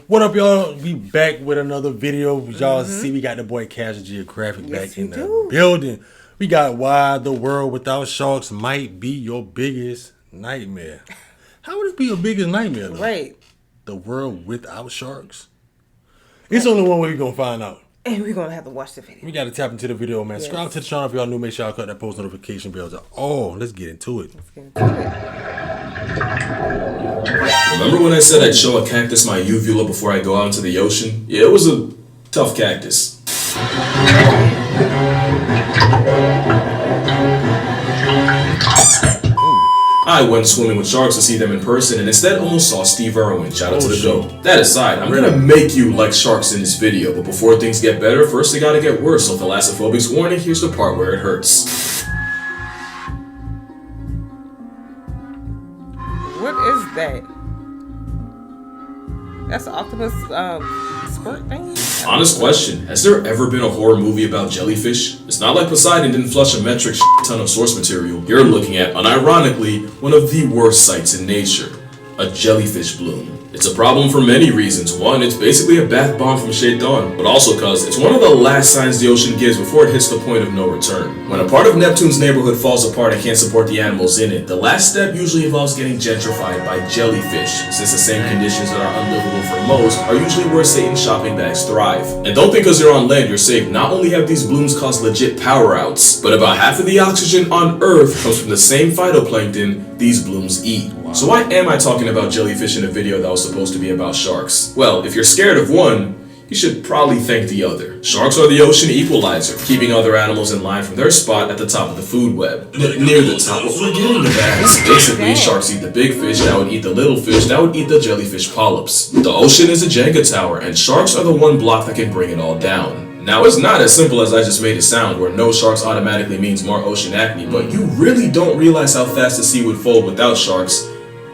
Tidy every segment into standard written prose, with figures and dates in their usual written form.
What up, y'all? We back with another video. Y'all see we got the boy CasualGeographic back in the building. We got why the world without sharks might be your biggest nightmare. How would it be your biggest nightmare, though? Right. The world without sharks? It's only one way we're going to find out. And we're going to have to watch the video. We got to tap into the video, man. Subscribe to the channel if y'all new. Make sure y'all cut that post notification bell. Oh, let's get into it. Remember when I said I'd show a cactus my uvula before I go out into the ocean? Yeah, it was a tough cactus. I went swimming with sharks to see them in person and instead almost saw Steve Irwin. Shout out to the GOAT. That aside, I'm gonna make you like sharks in this video, but before things get better, first they gotta get worse. So thalassophobic's warning, here's the part where it hurts. What is that? That's an octopus squirt thing? Honest question, has there ever been a horror movie about jellyfish? It's not like Poseidon didn't flush a metric ton of source material. You're looking at, unironically, one of the worst sights in nature. A jellyfish bloom. It's a problem for many reasons. One, it's basically a bath bomb from Shaitan, but also cause it's one of the last signs the ocean gives before it hits the point of no return. When a part of Neptune's neighborhood falls apart and can't support the animals in it, the last step usually involves getting gentrified by jellyfish, since the same conditions that are unlivable for most are usually where Satan's shopping bags thrive. And don't think because they're on land you're safe. Not only have these blooms caused legit power outs, but about half of the oxygen on Earth comes from the same phytoplankton these blooms eat. So why am I talking about jellyfish in a video that was supposed to be about sharks? Well, if you're scared of one, you should probably thank the other. Sharks are the ocean equalizer, keeping other animals in line from their spot at the top of the food web. Near the top, what we're getting to that is basically sharks eat the big fish that would eat the little fish that would eat the jellyfish polyps. The ocean is a Jenga tower, and sharks are the one block that can bring it all down. Now, it's not as simple as I just made it sound, where no sharks automatically means more ocean acne, but you really don't realize how fast the sea would fold without sharks.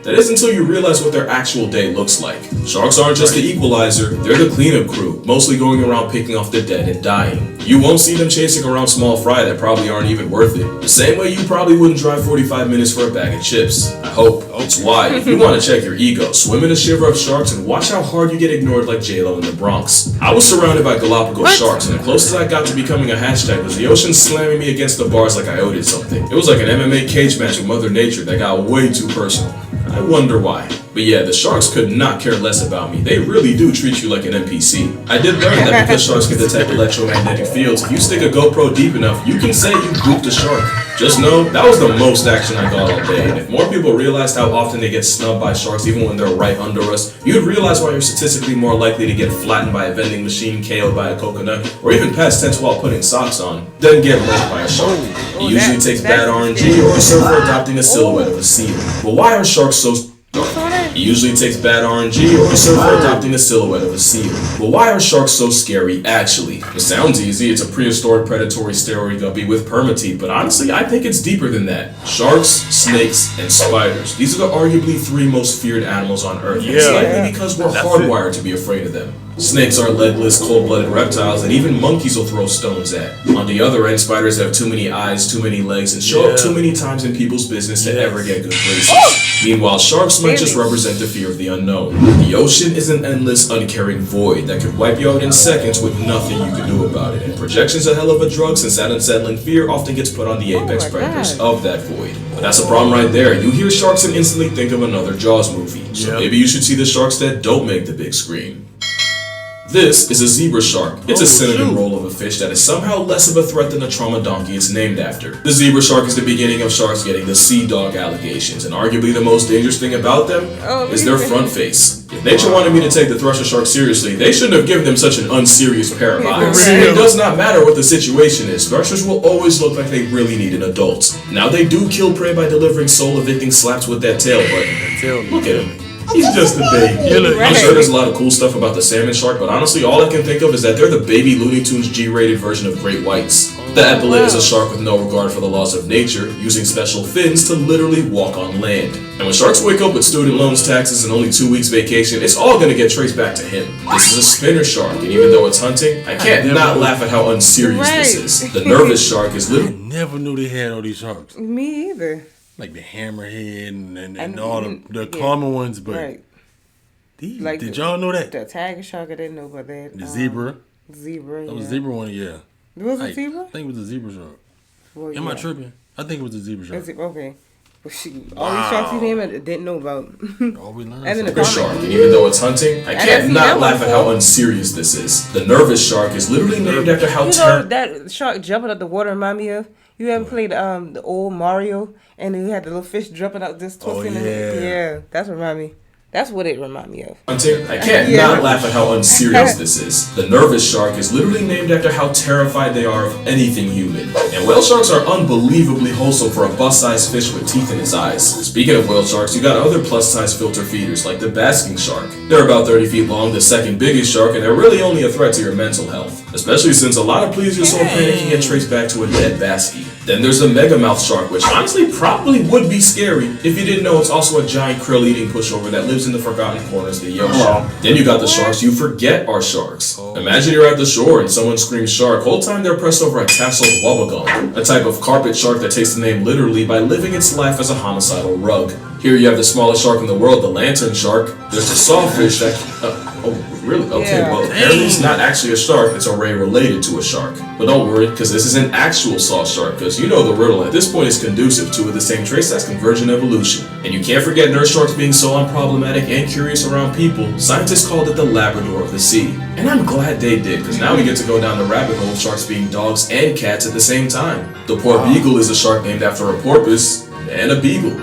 That is until you realize what their actual day looks like. Sharks aren't just the equalizer, they're the cleanup crew, mostly going around picking off the dead and dying. You won't see them chasing around small fry that probably aren't even worth it. The same way you probably wouldn't drive 45 minutes for a bag of chips. I hope. It's why, if you want to check your ego, swim in a shiver of sharks and watch how hard you get ignored like J-Lo in the Bronx. I was surrounded by Galapagos sharks, and the closest I got to becoming a hashtag was the ocean slamming me against the bars like I owed it something. It was like an MMA cage match with Mother Nature that got way too personal. I wonder why. But yeah, the sharks could not care less about me. They really do treat you like an NPC. I did learn that because sharks can detect electromagnetic fields, if you stick a GoPro deep enough, you can say you gooped a shark. Just know, that was the most action I got all day, and if more people realized how often they get snubbed by sharks even when they're right under us, you'd realize why you're statistically more likely to get flattened by a vending machine, KO'd by a coconut, or even past tense while putting socks on, than get murked by a shark. It usually takes bad RNG or a surfer adopting a silhouette of a seal. But why are sharks so... It usually takes bad RNG or a surfer adopting a silhouette of a seal. But why are sharks so scary, actually? It sounds easy, it's a prehistoric predatory steroid guppy with permateeth, but honestly, I think it's deeper than that. Sharks, snakes, and spiders. These are the arguably three most feared animals on Earth. It's likely because we're hardwired to be afraid of them. Snakes are legless, cold-blooded reptiles that even monkeys will throw stones at. On the other end, spiders have too many eyes, too many legs, and show up too many times in people's business to ever get good graces. Meanwhile, sharks might just represent the fear of the unknown. The ocean is an endless, uncaring void that could wipe you out in seconds with nothing you can do about it. And projection's a hell of a drug, since that unsettling fear often gets put on the apex predators of that void. But that's a problem right there. You hear sharks and instantly think of another Jaws movie. So maybe you should see the sharks that don't make the big screen. This is a zebra shark. It's a synonym role of a fish that is somehow less of a threat than the trauma donkey it's named after. The zebra shark is the beginning of sharks getting the sea dog allegations, and arguably the most dangerous thing about them is their front face. If nature wanted me to take the thresher shark seriously, they shouldn't have given them such an unserious pair of eyes. It does not matter what the situation is, threshers will always look like they really need an adult. Now they do kill prey by delivering soul-evicting slaps with that tail, but look at him. He's just a baby. I'm sure there's a lot of cool stuff about the salmon shark, but honestly, all I can think of is that they're the baby Looney Tunes G-rated version of great whites. The epaulet is a shark with no regard for the laws of nature, using special fins to literally walk on land. And when sharks wake up with student loans, taxes, and only 2 weeks vacation, it's all gonna get traced back to him. This is a spinner shark, and even though it's hunting, I can't not laugh at how unserious this is. The nervous shark is literally... I never knew they had all these sharks. Me either. Like the hammerhead and all the common ones, but Like Did y'all know that? The tiger shark, I didn't know about that. The zebra. Zebra, That was zebra one, yeah. Was it zebra? I think it was the zebra shark. Well, Am I tripping? I think it was the zebra shark. Okay. Well, all these sharks you named, I didn't know about. All we learned. And then The shark, and even though it's hunting, I can't not laugh at how unserious this is. The nervous shark is literally named after how that shark jumping out the water remind me of? You ever played the old Mario and you had the little fish jumping out just twisting? Yeah, that's what remind me. That's what it remind me of. I can't not laugh at how unserious this is. The nervous shark is literally named after how terrified they are of anything human. And whale sharks are unbelievably wholesome for a bus-sized fish with teeth in his eyes. Speaking of whale sharks, you got other plus-size filter feeders like the basking shark. They're about 30 feet long, the second biggest shark, and they're really only a threat to your mental health. Especially since a lot of plesiosaur panic can get traced back to a dead baskie. Then there's the megamouth shark, which honestly probably would be scary if you didn't know it's also a giant krill-eating pushover that lives in the forgotten corners of the ocean. Then you got the sharks you forget are sharks. Imagine you're at the shore and someone screams shark. Whole time they're pressed over a tasseled wubblegum, a type of carpet shark that takes the name literally by living its life as a homicidal rug. Here you have the smallest shark in the world, the lantern shark. There's the sawfish that... oh, really? Okay, well, apparently it's not actually a shark, it's already related to a shark. But don't worry, because this is an actual saw shark, because you know the riddle at this point is conducive to the same traits as convergent evolution. And you can't forget nurse sharks being so unproblematic and curious around people, scientists called it the Labrador of the sea. And I'm glad they did, because now we get to go down the rabbit hole of sharks being dogs and cats at the same time. The port beagle is a shark named after a porpoise and a beagle.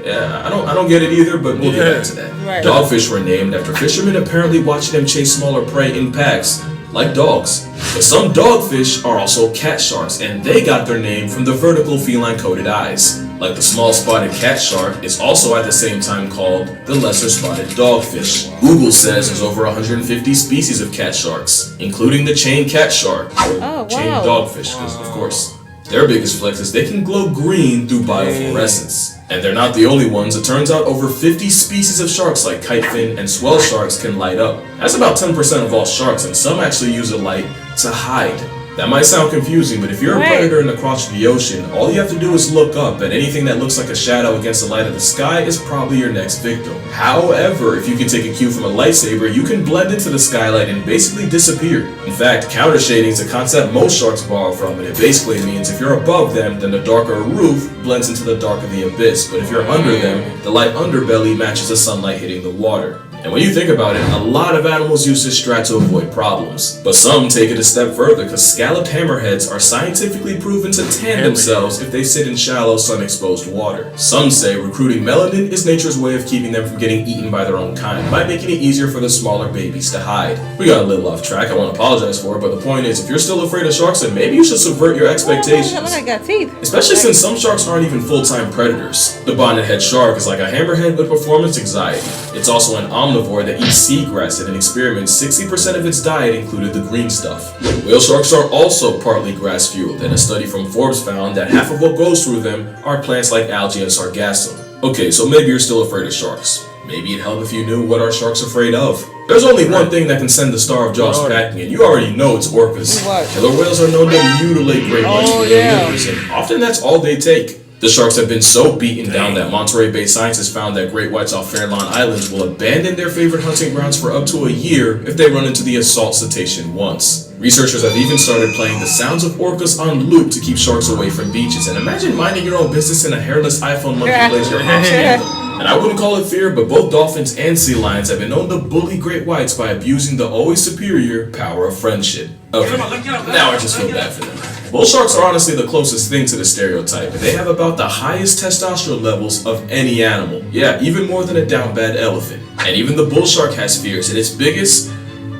Yeah, I don't get it either, but we'll get back to that. Right. Dogfish were named after fishermen apparently watching them chase smaller prey in packs, like dogs. But some dogfish are also cat sharks, and they got their name from the vertical feline-coated eyes. Like the small spotted cat shark is also at the same time called the lesser spotted dogfish. Google says there's over 150 species of cat sharks, including the chain cat shark, or chain dogfish, because of course. Their biggest flex is they can glow green through biofluorescence. And they're not the only ones. It turns out over 50 species of sharks like kitefin and swell sharks can light up. That's about 10% of all sharks, and some actually use a light to hide. That might sound confusing, but if you're a predator in the crotch of the ocean, all you have to do is look up, and anything that looks like a shadow against the light of the sky is probably your next victim. However, if you can take a cue from a lightsaber, you can blend into the skylight and basically disappear. In fact, counter shading is a concept most sharks borrow from, and it basically means if you're above them, then the darker roof blends into the dark of the abyss, but if you're under them, the light underbelly matches the sunlight hitting the water. And when you think about it, a lot of animals use this strat to avoid problems. But some take it a step further, because scalloped hammerheads are scientifically proven to tan themselves if they sit in shallow, sun-exposed water. Some say recruiting melanin is nature's way of keeping them from getting eaten by their own kind, by making it easier for the smaller babies to hide. We got a little off track, I want to apologize for it, but the point is, if you're still afraid of sharks, then maybe you should subvert your expectations. I got teeth. Especially since some sharks aren't even full-time predators. The bonnethead shark is like a hammerhead with performance anxiety. It's also an omnivore that eats seagrass, and in experiments, 60% of its diet included the green stuff. Whale sharks are also partly grass-fueled, and a study from Forbes found that half of what goes through them are plants like algae and sargassum. Okay, so maybe you're still afraid of sharks. Maybe it'd help if you knew what our sharks afraid of. There's only one thing that can send the Star of Jaws packing, and you already know it's orcas. Killer whales are known to mutilate great whites for their livers, and often that's all they take. The sharks have been so beaten down that Monterey-based scientists found that great whites off Farallon Islands will abandon their favorite hunting grounds for up to a year if they run into the assault cetacean once. Researchers have even started playing the sounds of orcas on loop to keep sharks away from beaches, and imagine minding your own business and a hairless iPhone monkey plays your house anthem. And I wouldn't call it fear, but both dolphins and sea lions have been known to bully great whites by abusing the always superior power of friendship. Okay, now I just feel bad for them. Bull sharks are honestly the closest thing to the stereotype, and they have about the highest testosterone levels of any animal. Yeah, even more than a down bad elephant. And even the bull shark has fears, and its biggest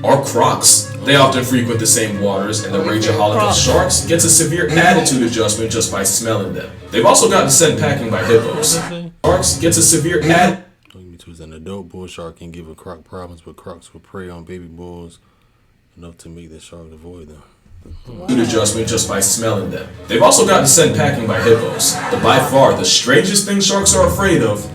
are crocs. They often frequent the same waters, and the rageaholic of sharks gets a severe attitude adjustment just by smelling them. They've also gotten sent packing by hippos. Sharks gets a severe attitude. An adult bull shark can give a croc problems, but crocs will prey on baby bulls enough to make the shark avoid them. Adjustment just by smelling them. They've also gotten sent packing by hippos. But by far, the strangest thing sharks are afraid of.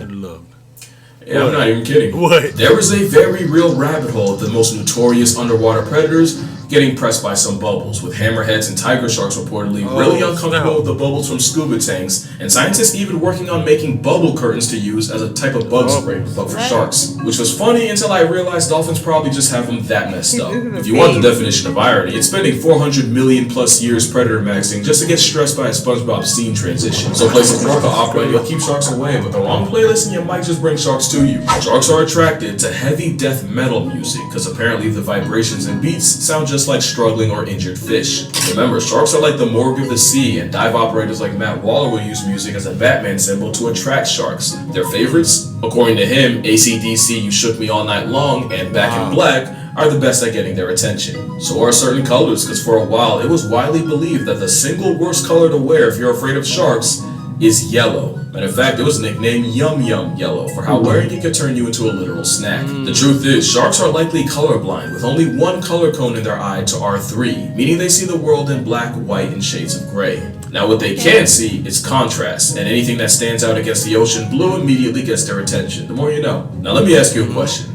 Yeah, I'm not even kidding. What? There is a very real rabbit hole of the most notorious underwater predators getting pressed by some bubbles, with hammerheads and tiger sharks reportedly really uncomfortable with the bubbles from scuba tanks, and scientists even working on making bubble curtains to use as a type of bug spray, but for sharks. Which was funny until I realized dolphins probably just have them that messed up. If you want the definition of irony, it's spending 400 million plus years predator maxing just to get stressed by a SpongeBob scene transition. So play some Orca opera, you'll keep sharks away, but the wrong playlist and you might just bring sharks to you. Sharks are attracted to heavy death metal music, because apparently the vibrations and beats sound just like struggling or injured fish. Remember, sharks are like the morgue of the sea, and dive operators like Matt Waller will use music as a Batman symbol to attract sharks. Their favorites? According to him, AC/DC, You Shook Me All Night Long, and Back in Black are the best at getting their attention. So are certain colors, because for a while it was widely believed that the single worst color to wear if you're afraid of sharks is yellow. And in fact, it was nicknamed Yum Yum Yellow for how wearing it could turn you into a literal snack. The truth is, sharks are likely colorblind, with only one color cone in their eye to R3, meaning they see the world in black, white, and shades of gray. Now what they can see is contrast, and anything that stands out against the ocean blue immediately gets their attention. The more you know. Now let me ask you a question.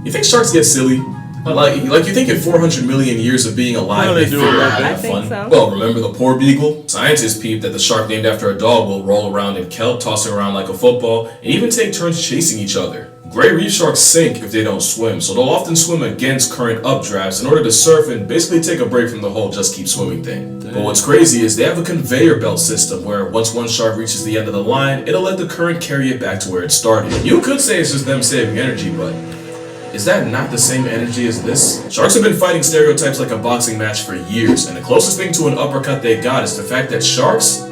You think sharks get silly? Like you think in 400 million years of being alive, they figure out how to have fun? So. Well, remember the poor beagle? Scientists peeped that the shark named after a dog will roll around in kelp, tossing around like a football, and even take turns chasing each other. Gray reef sharks sink if they don't swim, so they'll often swim against current updrafts in order to surf and basically take a break from the whole just keep swimming thing. But what's crazy is they have a conveyor belt system where once one shark reaches the end of the line, it'll let the current carry it back to where it started. You could say it's just them saving energy, but is that not the same energy as this? Sharks have been fighting stereotypes like a boxing match for years, and the closest thing to an uppercut they got is the fact that sharks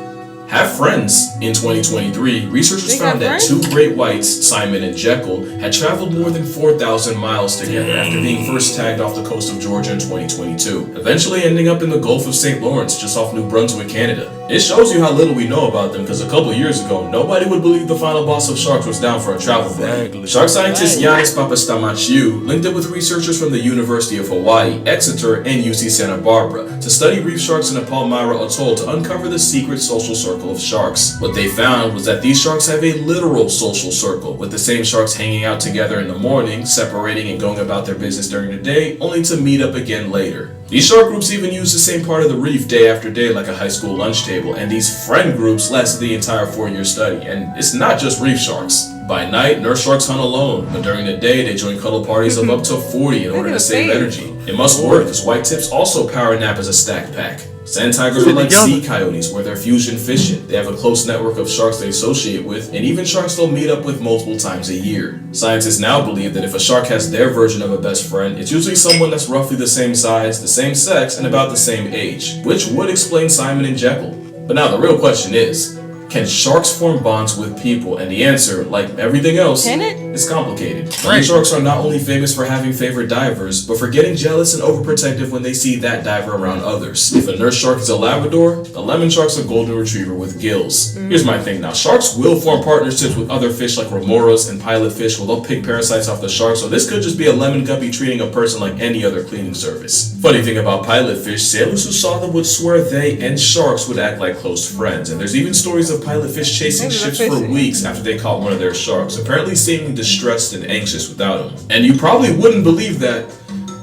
have friends. In 2023, researchers found that two great whites, Simon and Jekyll, had traveled more than 4,000 miles together after being first tagged off the coast of Georgia in 2022, eventually ending up in the Gulf of St. Lawrence, just off New Brunswick, Canada. It shows you how little we know about them, because a couple years ago, nobody would believe the final boss of sharks was down for a travel break. Shark scientist Yannis Papastamachiou linked it with researchers from the University of Hawaii, Exeter, and UC Santa Barbara to study reef sharks in the Palmyra Atoll to uncover the secret social circle of sharks. What they found was that these sharks have a literal social circle, with the same sharks hanging out together in the morning, separating and going about their business during the day, only to meet up again later. These shark groups even use the same part of the reef day after day like a high school lunch table, and these friend groups lasted the entire 4-year study. And it's not just reef sharks. By night, nurse sharks hunt alone, but during the day they join cuddle parties of up to 40 in order to save energy. It must work, because white tips also power nap as a stack pack. Sand tigers are like sea coyotes, where they're fusion fishing. They have a close network of sharks they associate with, and even sharks they'll meet up with multiple times a year. Scientists now believe that if a shark has their version of a best friend, it's usually someone that's roughly the same size, the same sex, and about the same age, which would explain Simon and Jekyll. But now the real question is, can sharks form bonds with people? And the answer, like everything else, is complicated. Marine sharks are not only famous for having favorite divers, but for getting jealous and overprotective when they see that diver around others. If a nurse shark is a Labrador, a lemon shark's a golden retriever with gills. Here's my thing now. Sharks will form partnerships with other fish like remoras and pilotfish, where they'll pick parasites off the shark, so this could just be a lemon guppy treating a person like any other cleaning service. Funny thing about pilotfish, sailors who saw them would swear they and sharks would act like close friends, and there's even stories of pilotfish chasing ships for weeks after they caught one of their sharks, apparently seeming distressed and anxious without him. And you probably wouldn't believe that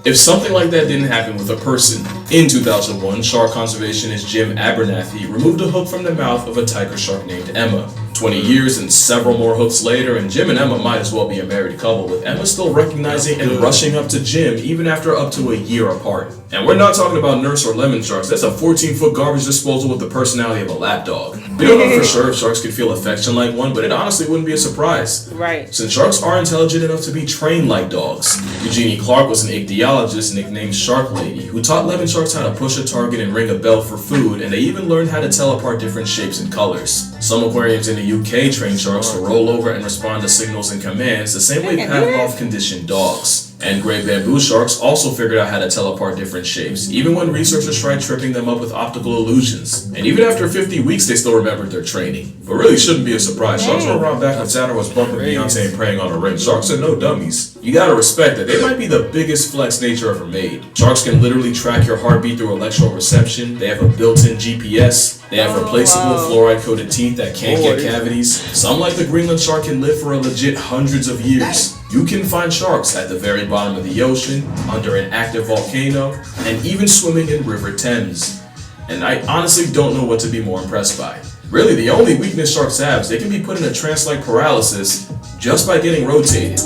if something like that didn't happen with a person. In 2001, shark conservationist Jim Abernathy removed a hook from the mouth of a tiger shark named Emma. 20 years and several more hooks later, and Jim and Emma might as well be a married couple, with Emma still recognizing and rushing up to Jim even after up to a year apart. And we're not talking about nurse or lemon sharks. That's a 14-foot garbage disposal with the personality of a lapdog. We don't know for sure if sharks could feel affection like one, but it honestly wouldn't be a surprise. Right. Since sharks are intelligent enough to be trained like dogs. Eugenie Clark was an ichthyologist nicknamed Shark Lady, who taught lemon sharks how to push a target and ring a bell for food, and they even learned how to tell apart different shapes and colors. Some aquariums in the UK train sharks to roll over and respond to signals and commands the same way Pavlov conditioned dogs. And gray bamboo sharks also figured out how to tell apart different shapes, even when researchers tried tripping them up with optical illusions. And even after 50 weeks, they still remembered their training. But really shouldn't be a surprise. Sharks were around back when Saturn was bumping Beyonce and praying on a ring. Sharks are no dummies. You gotta respect that they might be the biggest flex nature ever made. Sharks can literally track your heartbeat through electroreception. They have a built-in GPS. They have replaceable fluoride-coated teeth that can't get cavities. Some, like the Greenland shark, can live for a legit hundreds of years. You can find sharks at the very bottom of the ocean, under an active volcano, and even swimming in River Thames. And I honestly don't know what to be more impressed by. Really, the only weakness sharks have is they can be put in a trance-like paralysis just by getting rotated.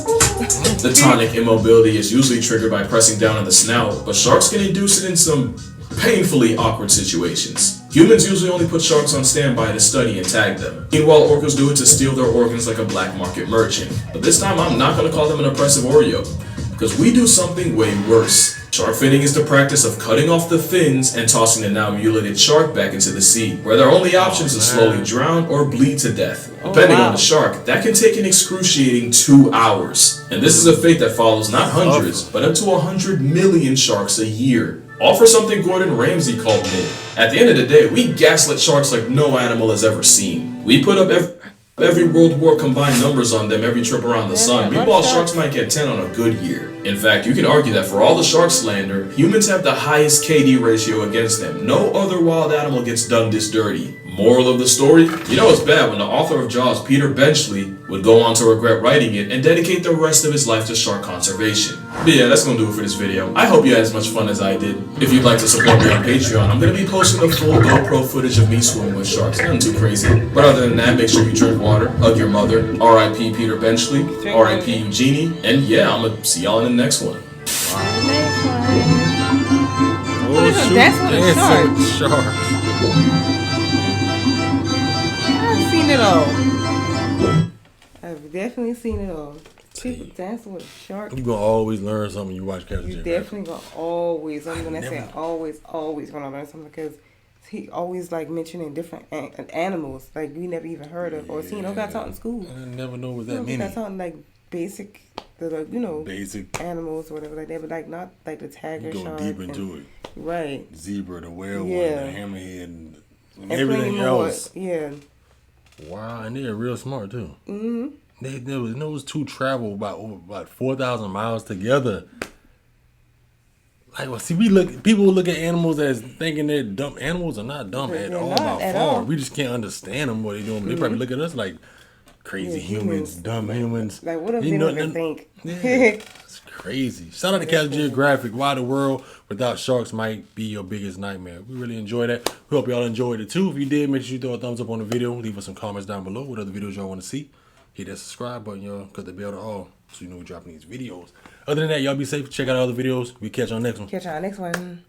The tonic immobility is usually triggered by pressing down on the snout, but sharks can induce it in some painfully awkward situations. Humans usually only put sharks on standby to study and tag them. Meanwhile, orcas do it to steal their organs like a black market merchant. But this time I'm not going to call them an oppressive Oreo, because we do something way worse. Shark finning is the practice of cutting off the fins and tossing the now mutilated shark back into the sea, where their only option is to slowly drown or bleed to death. Depending on the shark, that can take an excruciating 2 hours. And this is a fate that follows not hundreds, but up to 100 million sharks a year. All for something Gordon Ramsay called mid. At the end of the day, we gaslit sharks like no animal has ever seen. We put up every World War combined numbers on them every trip around the sun. Meanwhile, sharks might get 10 on a good year. In fact, you can argue that for all the shark slander, humans have the highest KD ratio against them. No other wild animal gets done this dirty. Moral of the story? You know it's bad when the author of Jaws, Peter Benchley, would go on to regret writing it and dedicate the rest of his life to shark conservation. But yeah, that's gonna do it for this video. I hope you had as much fun as I did. If you'd like to support me on Patreon, I'm gonna be posting the full GoPro footage of me swimming with sharks. Nothing too crazy. But other than that, make sure you drink water, hug your mother, R.I.P. Peter Benchley, R.I.P. Eugenie, and yeah, I'm gonna see y'all in the next one. Oh, shoot, dancing with sharks. I've seen it all. I've definitely seen it all. People dancing with a shark. You're going to always learn something you watch CasualGeographic. You definitely going to always, I'm going to say always going to learn something, because he always like mentioning different animals like we never even heard of or seen or got taught in school. I never know what that means. Got taught in like basic, basic animals or whatever like that, but like not like the tiger shark. Go deep into it. Right. Zebra, the whale one, the hammerhead, and everything else. Yeah. Wow, and they're real smart too. Mm-hmm. Those two travel about 4,000 miles together. Like, well, see, people look at animals as thinking they're dumb. Animals are not dumb at all. By far, we just can't understand them what they're doing. They probably look at us like crazy humans, dumb humans. Like, what if they don't even think? Yeah, it's crazy. Shout out to CasualGeographic. Why the world without sharks might be your biggest nightmare. We really enjoy that. We hope y'all enjoyed it too. If you did, make sure you throw a thumbs up on the video. Leave us some comments down below. What other videos y'all want to see? Hit that subscribe button, y'all. Click the bell to all, so you know we're dropping these videos. Other than that, y'all be safe. Check out our other videos. We catch you on the next one. Catch y'all next one.